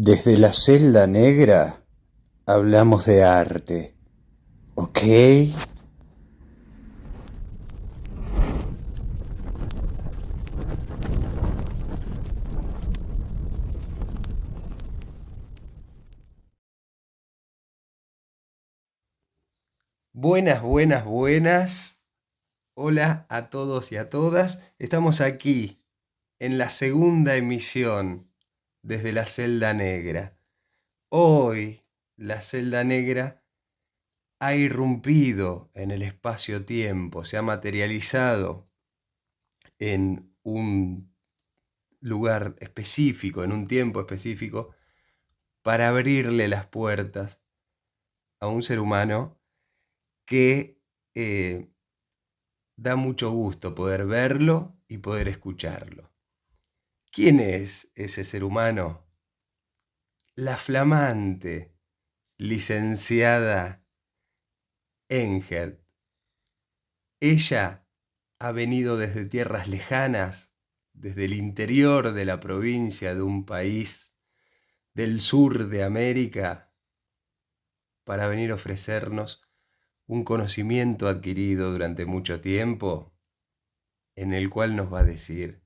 Desde la celda negra hablamos de arte, ¿ok? Buenas, buenas, buenas. Hola a todos y a todas. Estamos aquí en la segunda emisión desde la celda negra. Hoy la celda negra ha irrumpido en el espacio-tiempo, se ha materializado en un lugar específico, en un tiempo específico, para abrirle las puertas a un ser humano que da mucho gusto poder verlo y poder escucharlo. ¿Quién es ese ser humano? La flamante licenciada Engert. Ella ha venido desde tierras lejanas, desde el interior de la provincia de un país del sur de América, para venir a ofrecernos un conocimiento adquirido durante mucho tiempo, en el cual nos va a decir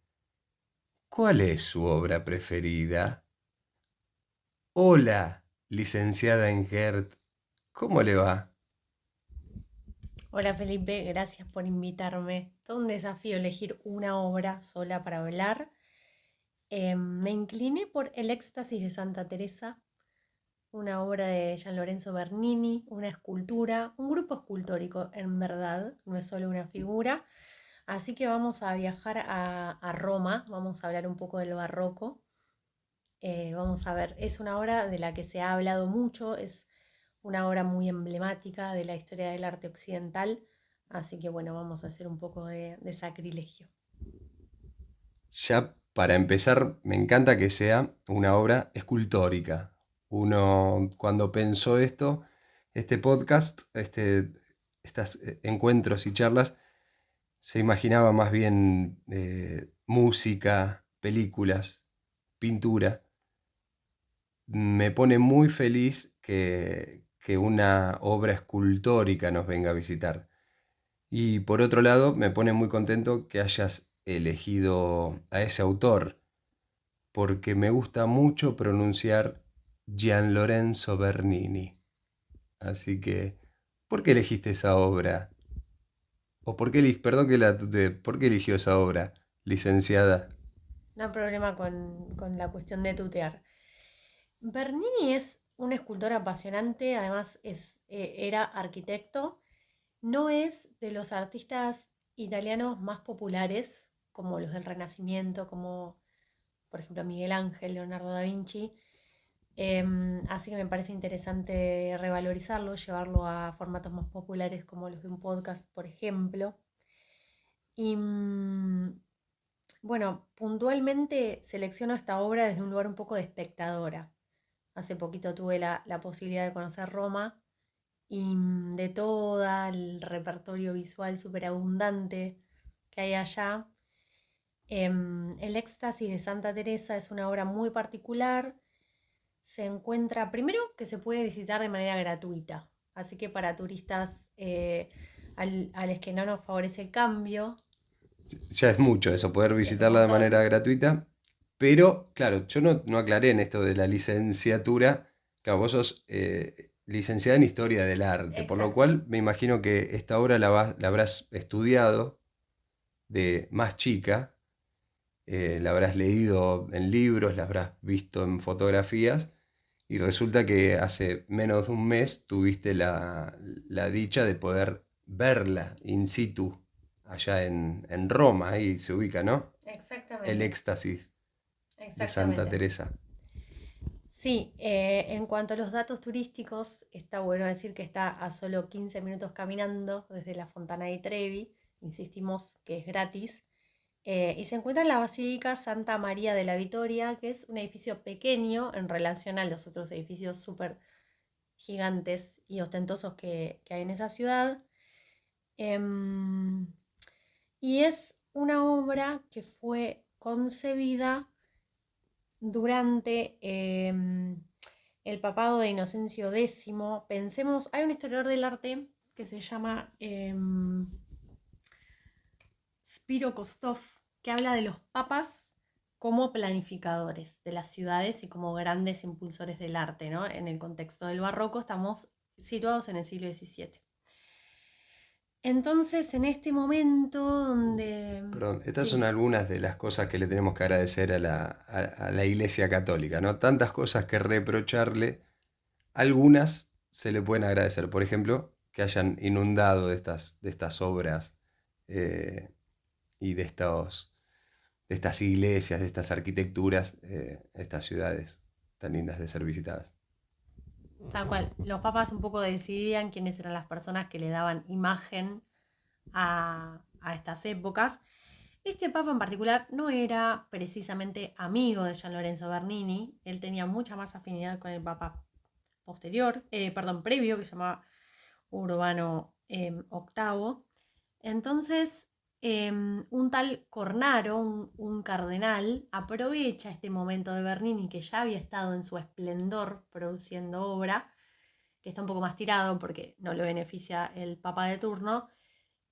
cuál es su obra preferida. Hola, licenciada Engert, ¿cómo le va? Hola Felipe, gracias por invitarme. Todo un desafío elegir una obra sola para hablar. Me incliné por El éxtasis de Santa Teresa, una obra de Gian Lorenzo Bernini, una escultura, un grupo escultórico en verdad, no es solo una figura. Así que vamos a viajar a Roma, vamos a hablar un poco del barroco. Vamos a ver, es una obra de la que se ha hablado mucho, es una obra muy emblemática de la historia del arte occidental, así que bueno, vamos a hacer un poco de sacrilegio. Ya para empezar, me encanta que sea una obra escultórica. Uno, cuando pensó esto, este podcast, estos encuentros y charlas, se imaginaba más bien música, películas, pintura. Me pone muy feliz que una obra escultórica nos venga a visitar. Y por otro lado, me pone muy contento que hayas elegido a ese autor, porque me gusta mucho pronunciar Gian Lorenzo Bernini. Así que, ¿por qué elegiste esa obra? ¿O por qué, perdón que la tutee, ¿por qué eligió esa obra, licenciada? No hay problema con la cuestión de tutear. Bernini es un escultor apasionante, además era arquitecto, no es de los artistas italianos más populares, como los del Renacimiento, como por ejemplo Miguel Ángel, Leonardo da Vinci. Así que me parece interesante revalorizarlo, llevarlo a formatos más populares como los de un podcast, por ejemplo. Y bueno, puntualmente selecciono esta obra desde un lugar un poco de espectadora. Hace poquito tuve la posibilidad de conocer Roma y de todo el repertorio visual súper abundante que hay allá. El éxtasis de Santa Teresa es una obra muy particular. Se encuentra, primero, que se puede visitar de manera gratuita. Así que para turistas a los que no nos favorece el cambio, Ya es mucho eso, poder es un visitarla de manera montón. gratuita. Pero, claro, yo no aclaré en esto de la licenciatura. Claro, vos sos licenciada en Historia del Arte, por lo Exacto. cual me imagino que esta obra la habrás estudiado de más chica, la habrás leído en libros, la habrás visto en fotografías, y resulta que hace menos de un mes tuviste la dicha de poder verla in situ allá en Roma, ahí se ubica, ¿no? El Exactamente. éxtasis de Santa Exactamente. Teresa. Sí, en cuanto a los datos turísticos, está bueno decir que está a solo 15 minutos caminando desde la Fontana di Trevi, insistimos que es gratis, y se encuentra en la Basílica Santa María de la Vitoria, que es un edificio pequeño en relación a los otros edificios súper gigantes y ostentosos que hay en esa ciudad. Em, y es una obra que fue concebida durante el papado de Inocencio X. Pensemos, hay un historiador del arte que se llama Spiro Kostov, que habla de los papas como planificadores de las ciudades y como grandes impulsores del arte, ¿no? En el contexto del barroco estamos situados en el siglo XVII. Entonces, en este momento donde... Perdón, estas Sí. son algunas de las cosas que le tenemos que agradecer a la Iglesia Católica, ¿no? Tantas cosas que reprocharle, algunas se le pueden agradecer. Por ejemplo, que hayan inundado de estas obras eh, y de estas iglesias, de estas arquitecturas, estas ciudades tan lindas de ser visitadas. Tal cual, los papas un poco decidían quiénes eran las personas que le daban imagen a estas épocas. Este papa en particular no era precisamente amigo de Gian Lorenzo Bernini, él tenía mucha más afinidad con el papa previo, que se llamaba Urbano VIII. Entonces, un tal Cornaro, un cardenal, aprovecha este momento de Bernini, que ya había estado en su esplendor produciendo obra, que está un poco más tirado porque no lo beneficia el papa de turno,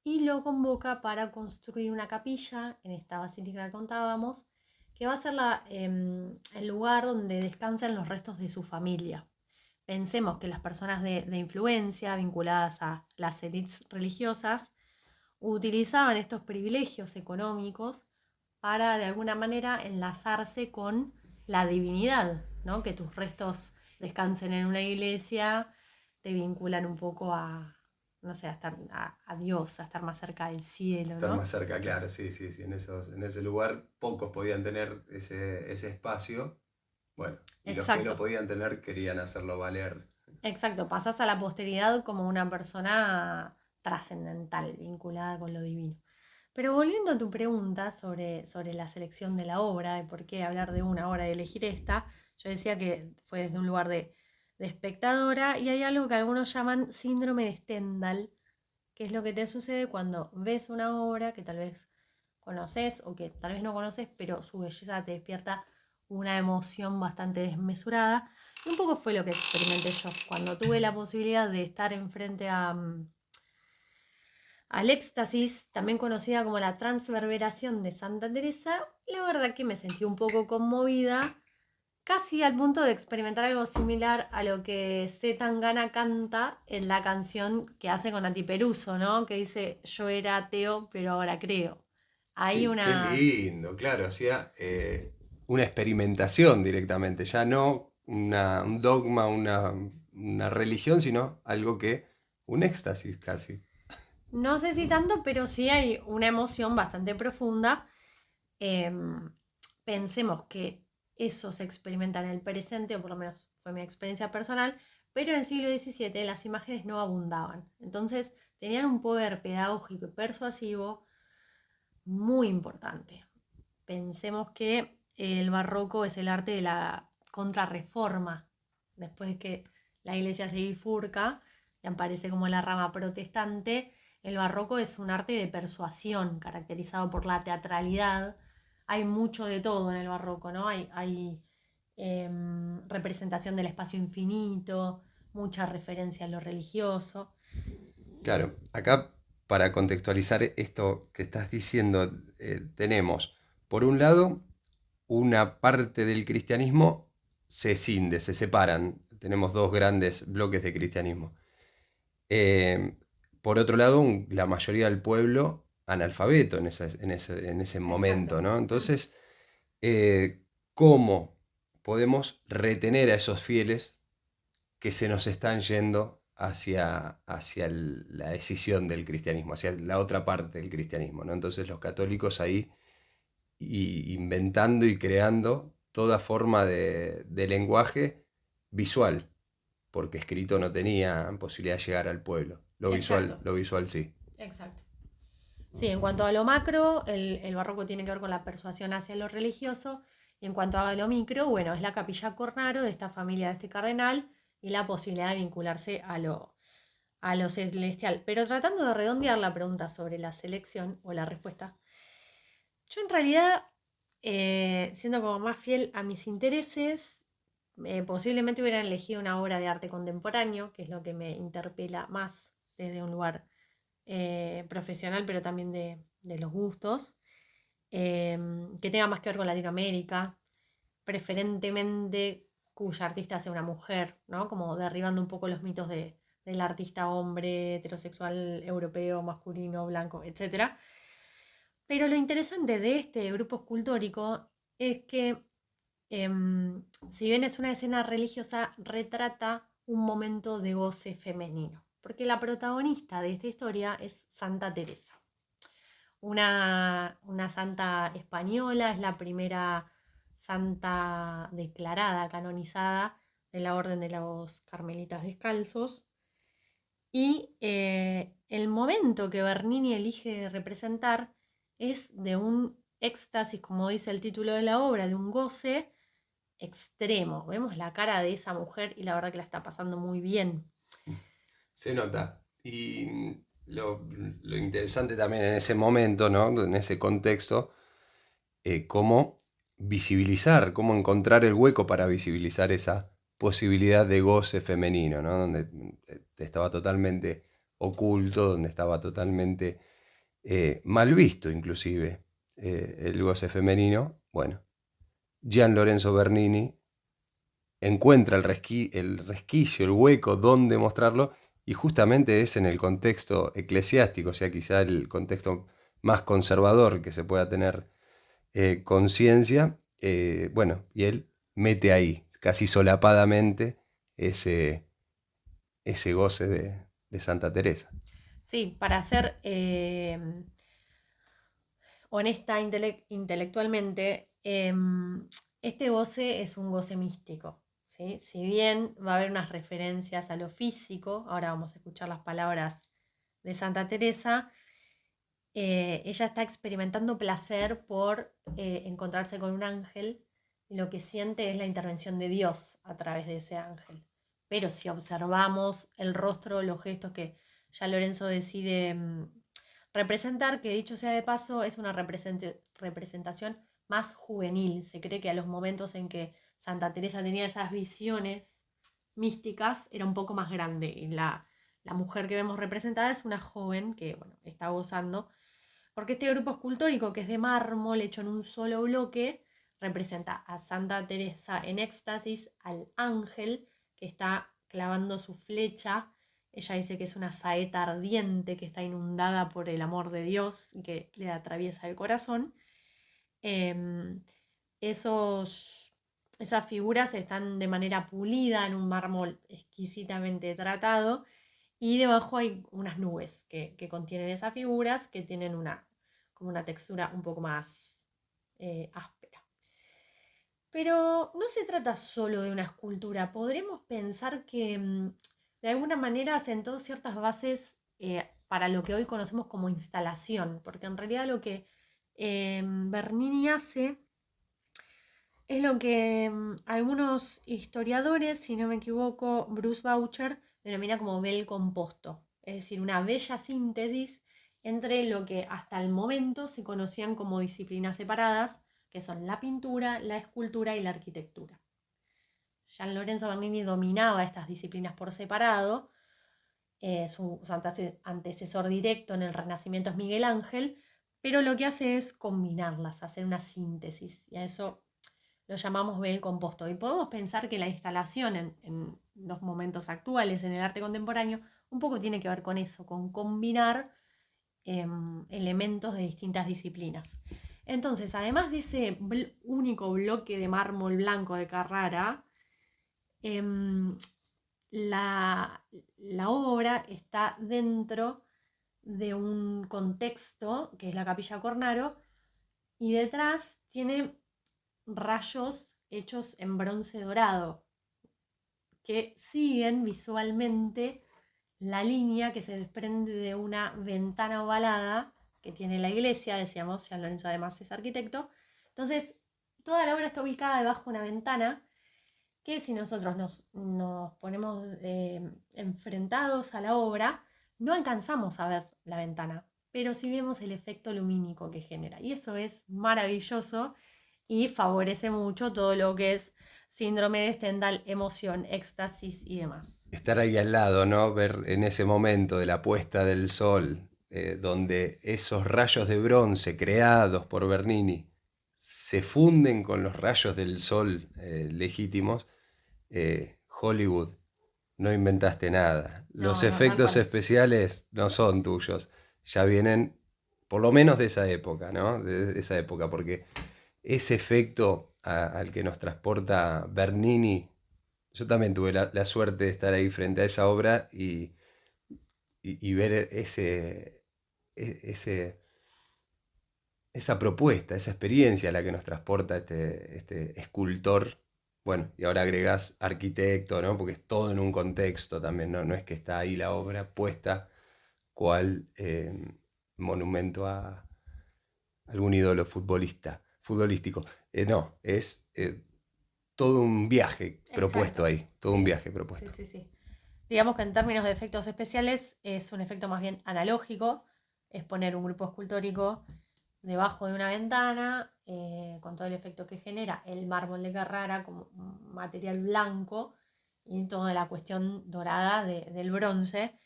y lo convoca para construir una capilla en esta basílica que contábamos, que va a ser el lugar donde descansan los restos de su familia. Pensemos que las personas de influencia vinculadas a las élites religiosas utilizaban estos privilegios económicos para de alguna manera enlazarse con la divinidad, ¿no? Que tus restos descansen en una iglesia te vinculan un poco a, no sé, a Dios, a estar más cerca del cielo, Estar ¿no? más cerca, claro, sí. En ese lugar pocos podían tener ese espacio. Bueno, y los que Exacto. lo podían tener querían hacerlo valer. Exacto, pasás a la posteridad como una persona trascendental, vinculada con lo divino. Pero volviendo a tu pregunta sobre la selección de la obra, de por qué hablar de una obra y elegir esta, yo decía que fue desde un lugar de espectadora, y hay algo que algunos llaman síndrome de Stendhal, que es lo que te sucede cuando ves una obra que tal vez conoces o que tal vez no conoces, pero su belleza te despierta una emoción bastante desmesurada. Y un poco fue lo que experimenté yo. Cuando tuve la posibilidad de estar enfrente al éxtasis, también conocida como la transverberación de Santa Teresa, la verdad que me sentí un poco conmovida, casi al punto de experimentar algo similar a lo que C. Tangana canta en la canción que hace con Nati Peluso, ¿no? Que dice, yo era ateo, pero ahora creo. Hay Qué lindo, claro, hacía una experimentación directamente, ya no un dogma, una religión, sino algo un éxtasis casi. No sé si tanto, pero sí hay una emoción bastante profunda. Pensemos que eso se experimenta en el presente, o por lo menos fue mi experiencia personal, pero en el siglo XVII las imágenes no abundaban. Entonces tenían un poder pedagógico y persuasivo muy importante. Pensemos que el barroco es el arte de la contrarreforma. Después de que la iglesia se bifurca y aparece como la rama protestante, el barroco es un arte de persuasión, caracterizado por la teatralidad. Hay mucho de todo en el barroco, ¿no? Hay representación del espacio infinito, mucha referencia a lo religioso. Claro, acá para contextualizar esto que estás diciendo, tenemos, por un lado, una parte del cristianismo se cinde, se separan. Tenemos dos grandes bloques de cristianismo. Eh, por otro lado, la mayoría del pueblo analfabeto en ese momento, Exacto. ¿no? Entonces, ¿cómo podemos retener a esos fieles que se nos están yendo hacia la decisión del cristianismo, hacia la otra parte del cristianismo, ¿no? Entonces los católicos ahí inventando y creando toda forma de lenguaje visual, porque escrito no tenía posibilidad de llegar al pueblo. Exacto. Lo visual sí. Exacto. Sí, en cuanto a lo macro, el barroco tiene que ver con la persuasión hacia lo religioso, y en cuanto a lo micro, bueno, es la capilla Cornaro de esta familia de este cardenal y la posibilidad de vincularse a lo celestial. Pero tratando de redondear la pregunta sobre la selección o la respuesta, yo en realidad siendo como más fiel a mis intereses, posiblemente hubiera elegido una obra de arte contemporáneo, que es lo que me interpela más desde un lugar profesional, pero también de los gustos, que tenga más que ver con Latinoamérica, preferentemente cuya artista sea una mujer, ¿no? Como derribando un poco los mitos del artista hombre, heterosexual, europeo, masculino, blanco, etc. Pero lo interesante de este grupo escultórico es que, si bien es una escena religiosa, retrata un momento de goce femenino. Porque la protagonista de esta historia es Santa Teresa, una santa española, es la primera santa declarada, canonizada de la Orden de los Carmelitas Descalzos. Y el momento que Bernini elige representar es de un éxtasis, como dice el título de la obra, de un goce extremo. Vemos la cara de esa mujer y la verdad que la está pasando muy bien. Se nota. Y lo interesante también en ese momento, ¿no? En ese contexto, cómo visibilizar, cómo encontrar el hueco para visibilizar esa posibilidad de goce femenino, ¿no? Donde estaba totalmente oculto, donde estaba totalmente mal visto inclusive el goce femenino. Bueno, Gian Lorenzo Bernini encuentra el resquicio, el hueco donde mostrarlo, y justamente es en el contexto eclesiástico, o sea, quizá el contexto más conservador que se pueda tener conciencia, bueno, y él mete ahí, casi solapadamente, ese goce de Santa Teresa. Sí, para ser honesta intelectualmente, este goce es un goce místico, ¿sí? Si bien va a haber unas referencias a lo físico, ahora vamos a escuchar las palabras de Santa Teresa, ella está experimentando placer por encontrarse con un ángel y lo que siente es la intervención de Dios a través de ese ángel. Pero si observamos el rostro, los gestos que ya Lorenzo decide representar, que dicho sea de paso, es una representación más juvenil. Se cree que a los momentos en que Santa Teresa tenía esas visiones místicas era un poco más grande y la mujer que vemos representada es una joven que, bueno, está gozando, porque este grupo escultórico, que es de mármol hecho en un solo bloque, representa a Santa Teresa en éxtasis, al ángel que está clavando su flecha. Ella dice que es una saeta ardiente que está inundada por el amor de Dios y que le atraviesa el corazón. Esas figuras están de manera pulida en un mármol exquisitamente tratado y debajo hay unas nubes que contienen esas figuras que tienen como una textura un poco más áspera. Pero no se trata solo de una escultura. Podremos pensar que de alguna manera sentó ciertas bases para lo que hoy conocemos como instalación, porque en realidad lo que Bernini hace es lo que algunos historiadores, si no me equivoco, Bruce Boucher, denomina como bel composto, es decir, una bella síntesis entre lo que hasta el momento se conocían como disciplinas separadas, que son la pintura, la escultura y la arquitectura. Gian Lorenzo Bernini dominaba estas disciplinas por separado. Su antecesor directo en el Renacimiento es Miguel Ángel, pero lo que hace es combinarlas, hacer una síntesis, y a eso lo llamamos bel composto. Y podemos pensar que la instalación en los momentos actuales, en el arte contemporáneo, un poco tiene que ver con eso, con combinar elementos de distintas disciplinas. Entonces, además de ese único bloque de mármol blanco de Carrara, la obra está dentro de un contexto que es la Capilla Cornaro, y detrás tiene rayos hechos en bronce dorado que siguen visualmente la línea que se desprende de una ventana ovalada que tiene la iglesia. Decíamos, Gian Lorenzo además es arquitecto. Entonces, toda la obra está ubicada debajo de una ventana que, si nosotros nos ponemos enfrentados a la obra, no alcanzamos a ver la ventana, pero sí vemos el efecto lumínico que genera. Y eso es maravilloso. y favorece mucho todo lo que es síndrome de Stendhal, emoción, éxtasis y demás. Estar ahí al lado, ¿no? Ver en ese momento de la puesta del sol, donde esos rayos de bronce creados por Bernini se funden con los rayos del sol legítimos. Hollywood, no inventaste nada. Los No, no, tal efectos cual. especiales no son tuyos, ya vienen por lo menos de esa época, ¿no? De esa época, porque ese efecto al que nos transporta Bernini, yo también tuve la suerte de estar ahí frente a esa obra y ver ese, esa propuesta, esa experiencia a la que nos transporta este escultor. Bueno, y ahora agregás arquitecto, ¿no? Porque es todo en un contexto también, ¿no? No es que está ahí la obra puesta cual monumento a algún ídolo futbolístico. No, es todo un viaje propuesto Exacto, ahí, todo un sí, viaje sí, propuesto. sí, sí. Digamos que en términos de efectos especiales es un efecto más bien analógico, es poner un grupo escultórico debajo de una ventana, con todo el efecto que genera el mármol de Carrara como un material blanco y toda la cuestión dorada del bronce.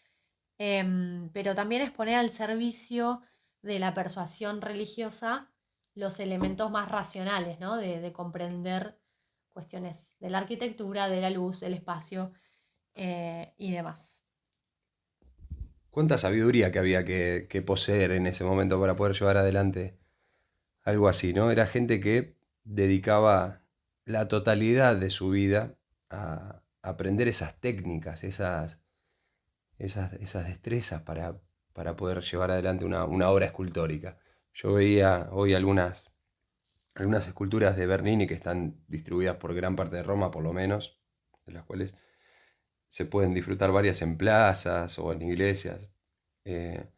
Pero también es poner al servicio de la persuasión religiosa los elementos más racionales, ¿no? De comprender cuestiones de la arquitectura, de la luz, del espacio y demás. ¿Cuánta sabiduría que había que poseer en ese momento para poder llevar adelante algo así, ¿no? Era gente que dedicaba la totalidad de su vida a aprender esas técnicas, esas destrezas para poder llevar adelante una obra escultórica. Yo veía hoy algunas esculturas de Bernini que están distribuidas por gran parte de Roma, por lo menos, de las cuales se pueden disfrutar varias en plazas o en iglesias. Eh,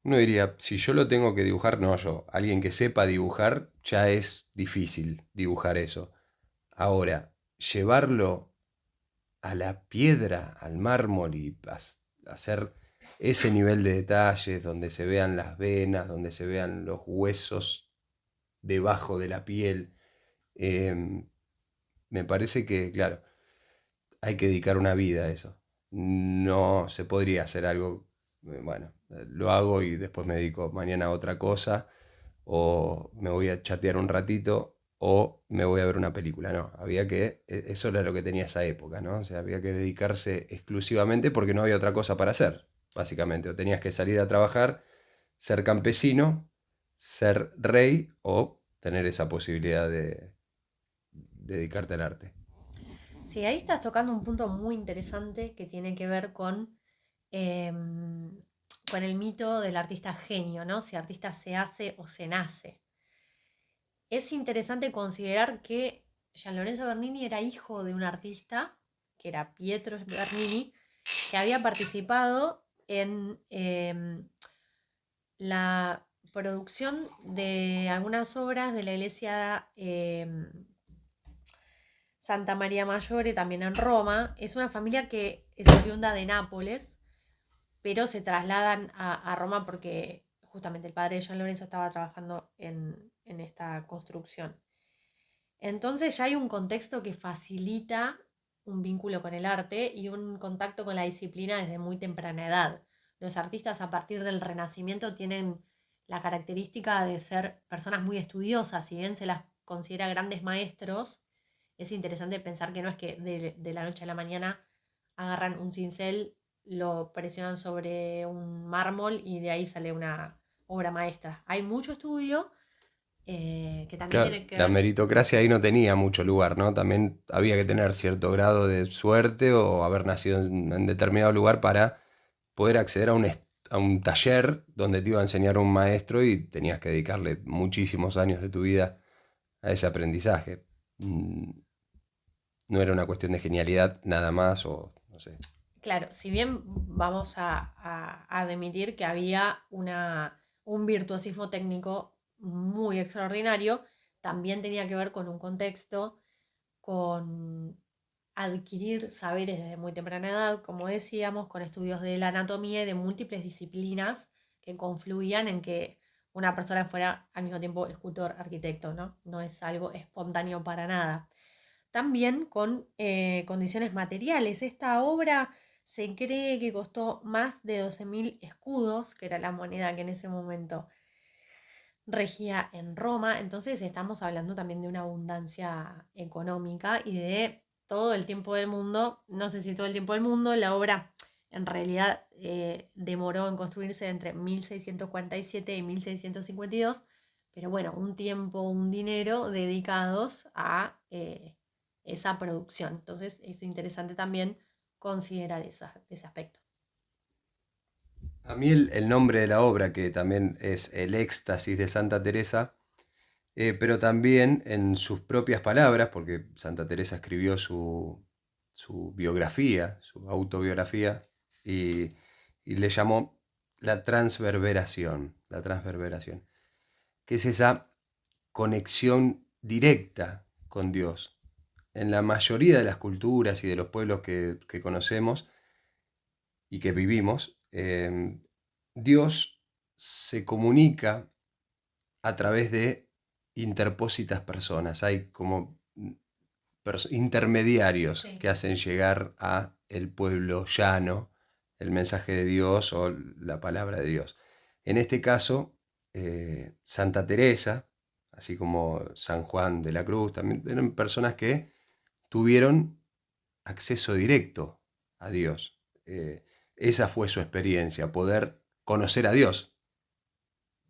Uno diría, si yo lo tengo que dibujar, no yo. Alguien que sepa dibujar, ya es difícil dibujar eso. Ahora, llevarlo a la piedra, al mármol y hacer ese nivel de detalles donde se vean las venas, donde se vean los huesos debajo de la piel, eh, me parece que, claro, hay que dedicar una vida a eso. No se podría hacer algo, bueno, lo hago y después me dedico mañana a otra cosa, o me voy a chatear un ratito, o me voy a ver una película. No, había que, eso era lo que tenía esa época, ¿no? O sea, había que dedicarse exclusivamente porque no había otra cosa para hacer, básicamente. O tenías que salir a trabajar, ser campesino, ser rey o tener esa posibilidad de dedicarte al arte. Sí, ahí estás tocando un punto muy interesante que tiene que ver con el mito del artista genio, ¿no? Si artista se hace o se nace. Es interesante considerar que Gian Lorenzo Bernini era hijo de un artista, que era Pietro Bernini, que había participado en la producción de algunas obras de la iglesia Santa María Maggiore, también en Roma. Es una familia que es oriunda de Nápoles, pero se trasladan a Roma porque justamente el padre de Gian Lorenzo estaba trabajando en esta construcción. Entonces ya hay un contexto que facilita un vínculo con el arte y un contacto con la disciplina desde muy temprana edad. Los artistas a partir del Renacimiento tienen la característica de ser personas muy estudiosas, si bien se las considera grandes maestros, es interesante pensar que no es que de la noche a la mañana agarran un cincel, lo presionan sobre un mármol y de ahí sale una obra maestra. Hay mucho estudio que también Claro, tiene que la ver. meritocracia ahí no tenía mucho lugar, ¿no? También había que tener cierto grado de suerte o haber nacido en determinado lugar para poder acceder a un taller donde te iba a enseñar un maestro y tenías que dedicarle muchísimos años de tu vida a ese aprendizaje. No era una cuestión de genialidad nada más o no sé. Claro, si bien vamos a admitir que había un virtuosismo técnico muy extraordinario, también tenía que ver con un contexto, con adquirir saberes desde muy temprana edad, como decíamos, con estudios de la anatomía y de múltiples disciplinas que confluían en que una persona que fuera al mismo tiempo escultor, arquitecto, ¿no? No es algo espontáneo para nada. También con condiciones materiales. Esta obra se cree que costó más de 12.000 escudos, que era la moneda que en ese momento regía en Roma. Entonces estamos hablando también de una abundancia económica y de todo el tiempo del mundo. No sé si todo el tiempo del mundo, la obra en realidad demoró en construirse entre 1647 y 1652, pero bueno, un tiempo, un dinero dedicados a esa producción. Entonces es interesante también considerar ese aspecto. A mí el nombre de la obra, que también es El éxtasis de Santa Teresa, pero también en sus propias palabras, porque Santa Teresa escribió su biografía, su autobiografía, y, y le llamó la transverberación, que es esa conexión directa con Dios. En la mayoría de las culturas y de los pueblos que conocemos y que vivimos, Dios se comunica a través de interpósitas personas. Hay como intermediarios Sí. que hacen llegar a el pueblo llano el mensaje de Dios o la palabra de Dios. En este caso, Santa Teresa, así como San Juan de la Cruz, también eran personas que tuvieron acceso directo a Dios. Esa fue su experiencia, poder conocer a Dios.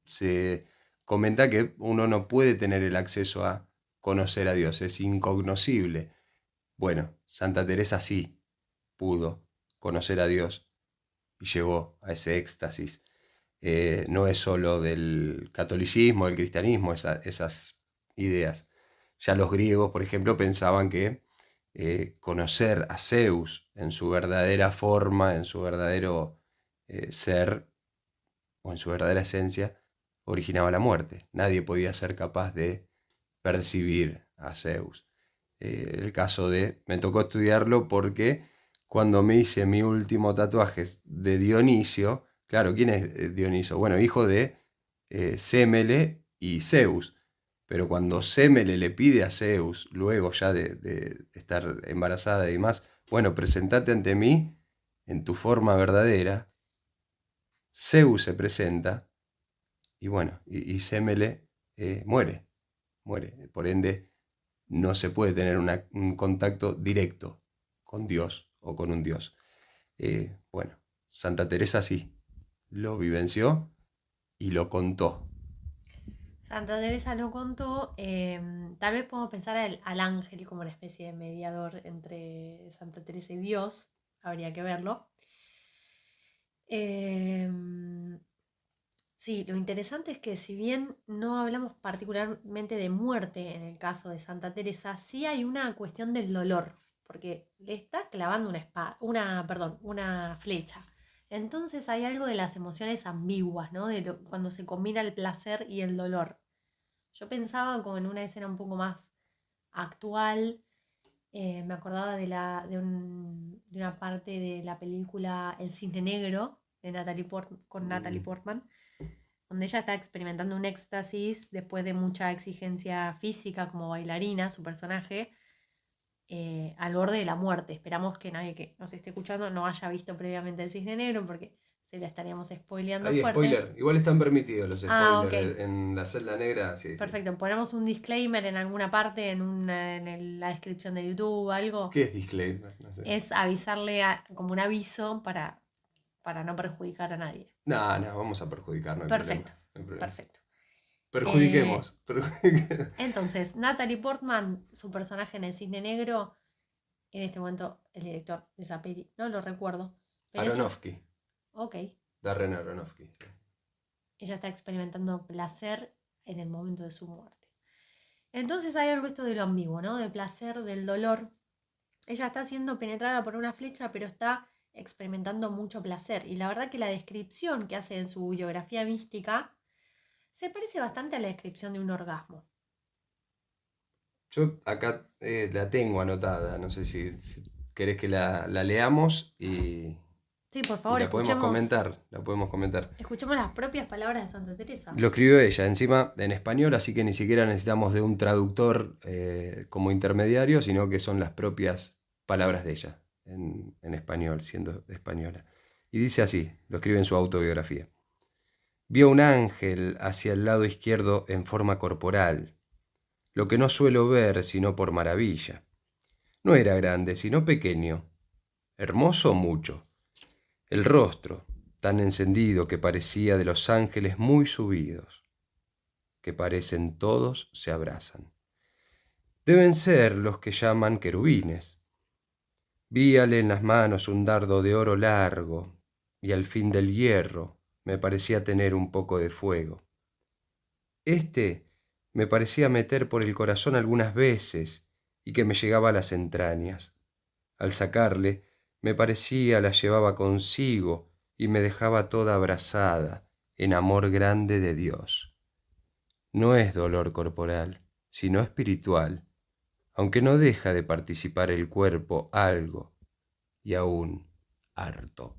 Se comenta que uno no puede tener el acceso a conocer a Dios, es incognoscible. Bueno, Santa Teresa sí pudo conocer a Dios y llegó a ese éxtasis. No es solo del catolicismo, del cristianismo, esas ideas. Ya los griegos, por ejemplo, pensaban que conocer a Zeus en su verdadera forma, en su verdadero ser o en su verdadera esencia, originaba la muerte. Nadie podía ser capaz de percibir a Zeus. El caso me tocó estudiarlo porque cuando me hice mi último tatuaje de Dionisio, claro, ¿quién es Dioniso? Bueno, hijo de Sémele y Zeus. Pero cuando Sémele le pide a Zeus, luego ya de estar embarazada y demás, bueno, presentate ante mí en tu forma verdadera, Zeus se presenta y bueno, y Sémele muere, muere. Por ende, no se puede tener un contacto directo con Dios o con un Dios. Bueno, Santa Teresa sí, lo vivenció y lo contó. Santa Teresa lo contó, tal vez podemos pensar al ángel como una especie de mediador entre Santa Teresa y Dios, habría que verlo. Sí, lo interesante es que si bien no hablamos particularmente de muerte en el caso de Santa Teresa, sí hay una cuestión del dolor, porque le está clavando una flecha. Entonces hay algo de las emociones ambiguas, ¿no? Cuando se combina el placer y el dolor. Yo pensaba como en una escena un poco más actual. Me acordaba de una parte de la película El Cisne Negro de con Natalie Portman, donde ella está experimentando un éxtasis después de mucha exigencia física como bailarina, su personaje, al borde de la muerte. Esperamos que nadie que nos esté escuchando no haya visto previamente El Cisne Negro porque se la estaríamos spoileando Hay fuerte. spoiler, igual están permitidos los Ah, spoilers ok. en la celda negra, sí, sí. Perfecto, ponemos un disclaimer en alguna parte, la descripción de YouTube o algo. ¿Qué es disclaimer? No sé. Es avisarle como un aviso para no perjudicar a nadie. No, no, vamos a perjudicar, no hay Perfecto, problema. No hay problema. perfecto. Perjudiquemos. Entonces, Natalie Portman, su personaje en El Cisne Negro, en este momento el director de esa peli, no lo recuerdo. Pero Aronofsky, ok, Darren Aronofsky. Sí. ella está experimentando placer en el momento de su muerte. Entonces hay algo esto de lo ambiguo, ¿no? Del placer, del dolor. Ella está siendo penetrada por una flecha, pero está experimentando mucho placer. Y la verdad que la descripción que hace en su biografía mística se parece bastante a la descripción de un orgasmo. Yo acá la tengo anotada, no sé si querés que la leamos Sí, por Y favor, la podemos escuchemos, comentar. escuchemos las propias palabras de Santa Teresa. Lo escribió ella, encima en español, así que ni siquiera necesitamos de un traductor como intermediario, sino que son las propias palabras de ella en español, siendo española. Y dice así, lo escribe en su autobiografía. Vio un ángel hacia el lado izquierdo en forma corporal, lo que no suelo ver sino por maravilla. No era grande, sino pequeño, hermoso mucho. El rostro, tan encendido que parecía de los ángeles muy subidos, que parecen todos se abrazan. Deben ser los que llaman querubines. Víale en las manos un dardo de oro largo, y al fin del hierro me parecía tener un poco de fuego. Este me parecía meter por el corazón algunas veces y que me llegaba a las entrañas. Al sacarle, me parecía la llevaba consigo y me dejaba toda abrasada en amor grande de Dios. No es dolor corporal, sino espiritual, aunque no deja de participar el cuerpo algo y aún harto.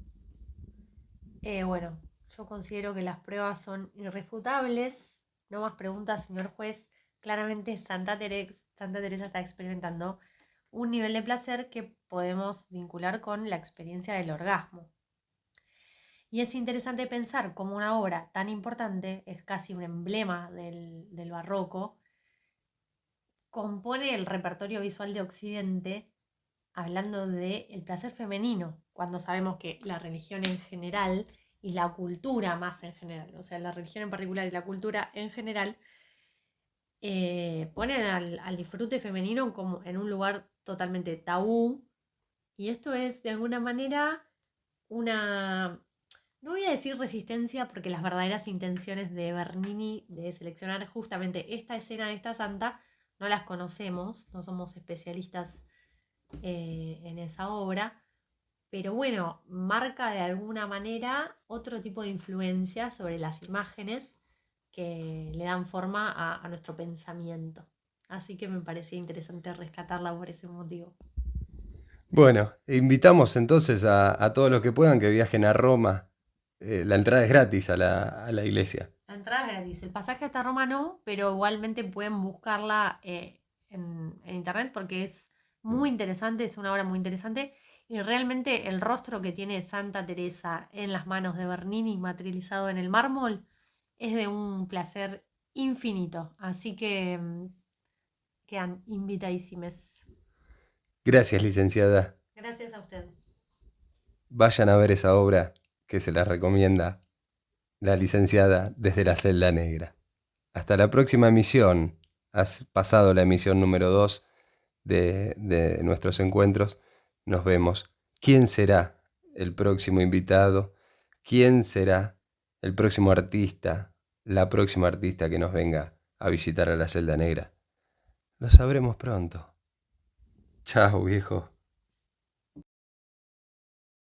Bueno, yo considero que las pruebas son irrefutables. No más preguntas, señor juez. Claramente Santa Teresa está experimentando un nivel de placer que podemos vincular con la experiencia del orgasmo. Y es interesante pensar cómo una obra tan importante, es casi un emblema del barroco, compone el repertorio visual de Occidente hablando del placer femenino, cuando sabemos que la religión en general y la cultura más en general, o sea, la religión en particular y la cultura en general, ponen al disfrute femenino como en un lugar totalmente tabú. Y esto es de alguna manera una, no voy a decir resistencia porque las verdaderas intenciones de Bernini de seleccionar justamente esta escena de esta santa no las conocemos, no somos especialistas en esa obra, pero bueno, marca de alguna manera otro tipo de influencia sobre las imágenes que le dan forma a nuestro pensamiento. Así que me parecía interesante rescatarla por ese motivo. Bueno, invitamos entonces a todos los que puedan que viajen a Roma. La entrada es gratis a la iglesia. La entrada es gratis. El pasaje hasta Roma no, pero igualmente pueden buscarla en internet porque es muy interesante, es una obra muy interesante. Y realmente el rostro que tiene Santa Teresa en las manos de Bernini materializado en el mármol es de un placer infinito. Así que quedan invitadísimes. Gracias, licenciada. Gracias a usted. Vayan a ver esa obra que se la recomienda la licenciada desde la celda negra. Hasta la próxima emisión. Has pasado la emisión número 2 de nuestros encuentros. Nos vemos. ¿Quién será el próximo invitado? ¿Quién será el próximo artista? La próxima artista que nos venga a visitar a la celda negra. Lo sabremos pronto. Chao, viejo.